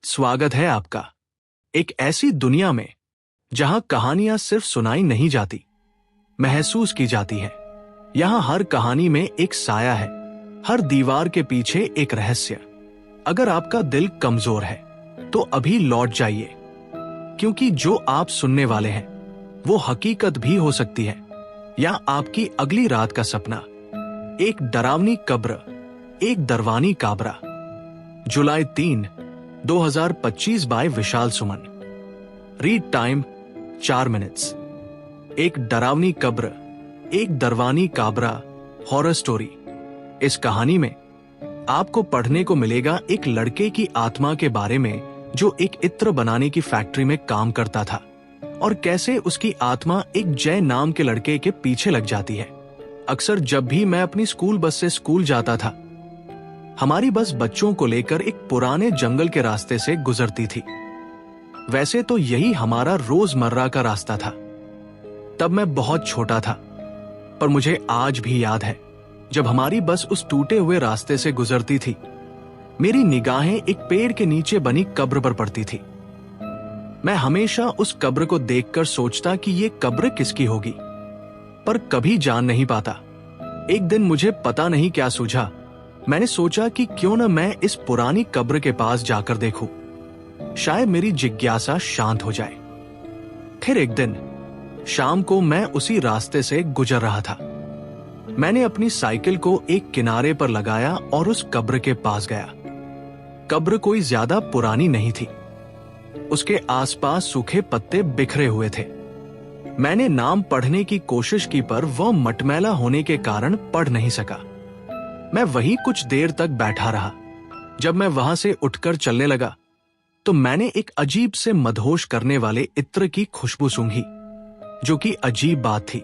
स्वागत है आपका एक ऐसी दुनिया में जहां कहानियां सिर्फ सुनाई नहीं जाती, महसूस की जाती है। यहां हर कहानी में एक साया है, हर दीवार के पीछे एक रहस्य। अगर आपका दिल कमजोर है तो अभी लौट जाइए, क्योंकि जो आप सुनने वाले हैं वो हकीकत भी हो सकती है या आपकी अगली रात का सपना। एक डरावनी कब्र, एक दरवानी काबरा। July 3, 2025 by Vishal Suman. Read time 4 minutes. एक डरावनी कब्र, एक दरवानी काबरा हॉरर स्टोरी। इस कहानी में आपको पढ़ने को मिलेगा एक लड़के की आत्मा के बारे में जो एक इत्र बनाने की फैक्ट्री में काम करता था और कैसे उसकी आत्मा एक जय नाम के लड़के के पीछे लग जाती है। अक्सर जब भी मैं अपनी स्कूल बस से स्कूल जाता था, हमारी बस बच्चों को लेकर एक पुराने जंगल के रास्ते से गुजरती थी। वैसे तो यही हमारा रोजमर्रा का रास्ता था। तब मैं बहुत छोटा था, पर मुझे आज भी याद है जब हमारी बस उस टूटे हुए रास्ते से गुजरती थी, मेरी निगाहें एक पेड़ के नीचे बनी कब्र पर पड़ती थी। मैं हमेशा उस कब्र को देखकर सोचता कि ये कब्र किसकी होगी, पर कभी जान नहीं पाता। एक दिन मुझे पता नहीं क्या सूझा, मैंने सोचा कि क्यों न मैं इस पुरानी कब्र के पास जाकर देखूं, शायद मेरी जिज्ञासा शांत हो जाए। फिर एक दिन शाम को मैं उसी रास्ते से गुजर रहा था। मैंने अपनी साइकिल को एक किनारे पर लगाया और उस कब्र के पास गया। कब्र कोई ज्यादा पुरानी नहीं थी, उसके आसपास सूखे पत्ते बिखरे हुए थे। मैंने नाम पढ़ने की कोशिश की, पर वह मटमैला होने के कारण पढ़ नहीं सका। मैं वहीं कुछ देर तक बैठा रहा। जब मैं वहां से उठकर चलने लगा तो मैंने एक अजीब से मदहोश करने वाले इत्र की खुशबू सूंघी, जो कि अजीब बात थी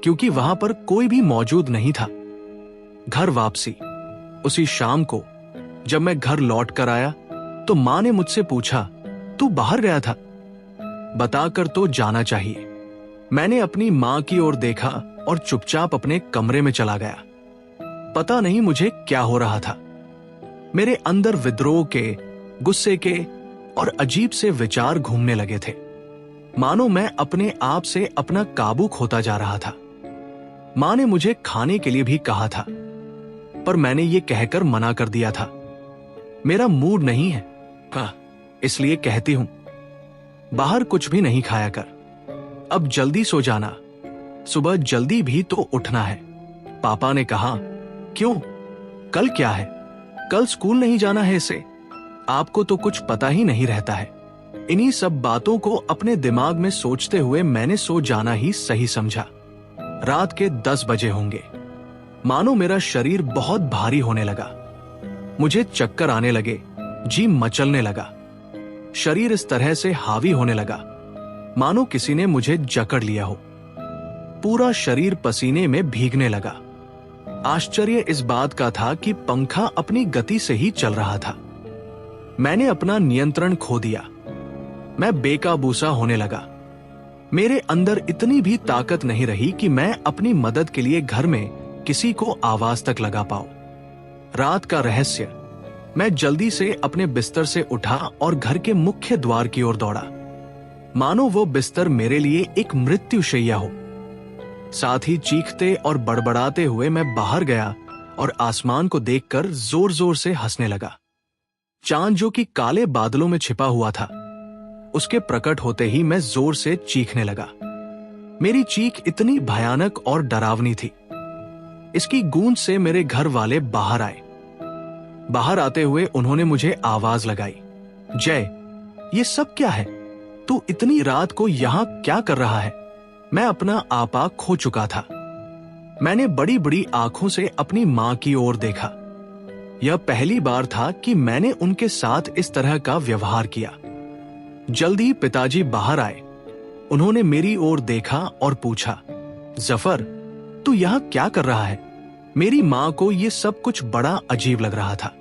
क्योंकि वहां पर कोई भी मौजूद नहीं था। घर वापसी उसी शाम को जब मैं घर लौट कर आया तो मां ने मुझसे पूछा, तू बाहर गया था? बताकर तो जाना चाहिए। मैंने अपनी मां की ओर देखा और चुपचाप अपने कमरे में चला गया। पता नहीं मुझे क्या हो रहा था। मेरे अंदर विद्रोह के, गुस्से के और अजीब से विचार घूमने लगे थे, मानो मैं अपने आप से अपना काबू खोता जा रहा था। मां ने मुझे खाने के लिए भी कहा था, पर मैंने ये कहकर मना कर दिया था, मेरा मूड नहीं है, हाँ, इसलिए कहती हूं बाहर कुछ भी नहीं खाया कर, अब जल्दी सो जाना, सुबह जल्दी भी तो उठना है। पापा ने कहा, क्यों, कल क्या है? कल स्कूल नहीं जाना है इसे? आपको तो कुछ पता ही नहीं रहता है। इन्हीं सब बातों को अपने दिमाग में सोचते हुए मैंने सो जाना ही सही समझा। रात के 10 बजे होंगे। मानो मेरा शरीर बहुत भारी होने लगा। मुझे चक्कर आने लगे, जी मचलने लगा। शरीर इस तरह से हावी होने लगा मानो किसी ने मुझे जकड़ लिया हो। पूरा शरीर पसीने में भीगने लगा। आश्चर्य इस बात का था कि पंखा अपनी गति से ही चल रहा था। मैंने अपना नियंत्रण खो दिया। मैं बेकाबूसा होने लगा। मेरे अंदर इतनी भी ताकत नहीं रही कि मैं अपनी मदद के लिए घर में किसी को आवाज तक लगा पाऊं। रात का रहस्य। मैं जल्दी से अपने बिस्तर से उठा और घर के मुख्य द्वार की ओर दौड़ा, मानो वो बिस्तर मेरे लिए एक मृत्युशैया हो। साथ ही चीखते और बड़बड़ाते हुए मैं बाहर गया और आसमान को देखकर जोर जोर से हंसने लगा। चांद जो कि काले बादलों में छिपा हुआ था, उसके प्रकट होते ही मैं जोर से चीखने लगा। मेरी चीख इतनी भयानक और डरावनी थी। इसकी गूंज से मेरे घर वाले बाहर आए। बाहर आते हुए उन्होंने मुझे आवाज लगाई, जय, ये सब क्या है? तू इतनी रात को यहां क्या कर रहा है? मैं अपना आपा खो चुका था। मैंने बड़ी बड़ी आंखों से अपनी मां की ओर देखा। यह पहली बार था कि मैंने उनके साथ इस तरह का व्यवहार किया। जल्दी पिताजी बाहर आए। उन्होंने मेरी ओर देखा और पूछा, जफर, तू यहां क्या कर रहा है? मेरी मां को यह सब कुछ बड़ा अजीब लग रहा था।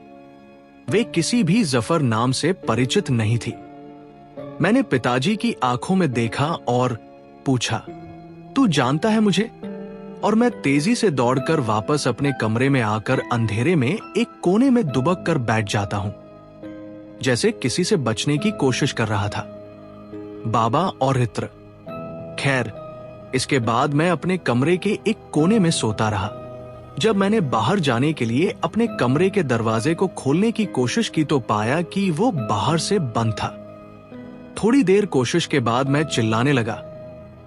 वे किसी भी जफर नाम से परिचित नहीं थी। मैंने पिताजी की आंखों में देखा और पूछा, तू जानता है मुझे? और मैं तेजी से दौड़कर वापस अपने कमरे में आकर अंधेरे में एक कोने में दुबक कर बैठ जाता हूं। जैसे किसी से बचने की कोशिश कर रहा था। बाबा और रित्र। खैर, इसके बाद मैं अपने कमरे के एक कोने में सोता रहा। जब मैंने बाहर जाने के लिए अपने कमरे के दरवाजे को खोलने की कोशिश की तो पाया कि वो बाहर से बंद था। थोड़ी देर कोशिश के बाद मैं चिल्लाने लगा,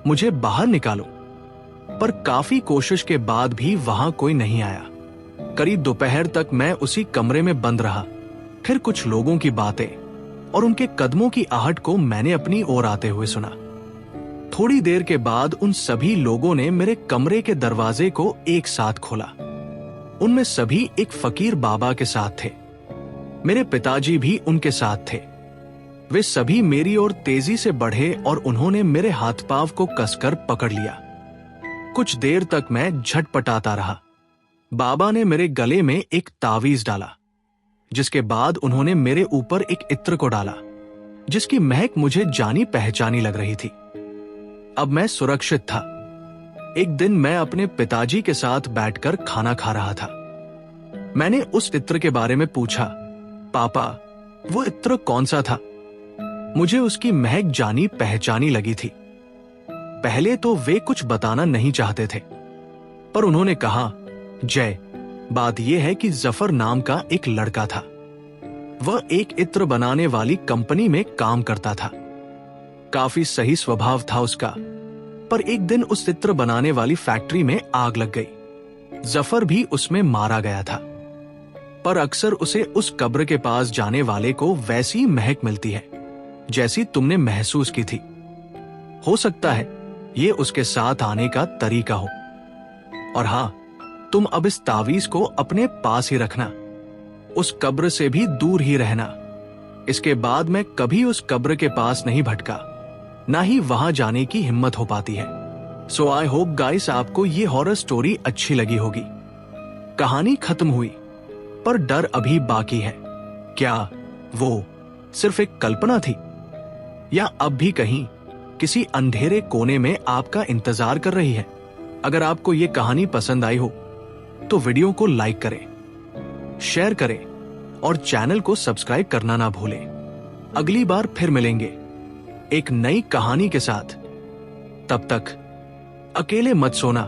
मुझे बाहर निकालो। पर काफी कोशिश के बाद भी वहां कोई नहीं आया। करीब दोपहर तक मैं उसी कमरे में बंद रहा। फिर कुछ लोगों की बातें और उनके कदमों की आहट को मैंने अपनी ओर आते हुए सुना। थोड़ी देर के बाद उन सभी लोगों ने मेरे कमरे के दरवाजे को एक साथ खोला। उनमें सभी एक फकीर बाबा के साथ थे। मेरे पिताजी भी उनके साथ थे। वे सभी मेरी ओर तेजी से बढ़े और उन्होंने मेरे हाथ पांव को कसकर पकड़ लिया। कुछ देर तक मैं झटपटाता रहा। बाबा ने मेरे गले में एक तावीज डाला, जिसके बाद उन्होंने मेरे ऊपर एक इत्र को डाला, जिसकी महक मुझे जानी पहचानी लग रही थी। अब मैं सुरक्षित था। एक दिन मैं अपने पिताजी के साथ बैठकर खाना खा रहा था। मैंने उस इत्र के बारे में पूछा, पापा, वो इत्र कौन सा था? मुझे उसकी महक जानी पहचानी लगी थी। पहले तो वे कुछ बताना नहीं चाहते थे, पर उन्होंने कहा, जय, बात यह है कि जफर नाम का एक लड़का था। वह एक इत्र बनाने वाली कंपनी में काम करता था। काफी सही स्वभाव था उसका, पर एक दिन उस इत्र बनाने वाली फैक्ट्री में आग लग गई। जफर भी उसमें मारा गया था। पर अक्सर उसे उस कब्र के पास जाने वाले को वैसी महक मिलती है जैसी तुमने महसूस की थी। हो सकता है ये उसके साथ आने का तरीका हो। और हां, तुम अब इस तावीज को अपने पास ही रखना, उस कब्र से भी दूर ही रहना। इसके बाद मैं कभी उस कब्र के पास नहीं भटका, ना ही वहां जाने की हिम्मत हो पाती है। सो आई होप गाइस आपको ये हॉरर स्टोरी अच्छी लगी होगी। कहानी खत्म हुई, पर डर अभी बाकी है। क्या वो सिर्फ एक कल्पना थी, या अब भी कहीं किसी अंधेरे कोने में आपका इंतजार कर रही है? अगर आपको ये कहानी पसंद आई हो तो वीडियो को लाइक करें, शेयर करें और चैनल को सब्सक्राइब करना ना भूलें। अगली बार फिर मिलेंगे एक नई कहानी के साथ। तब तक अकेले मत सोना।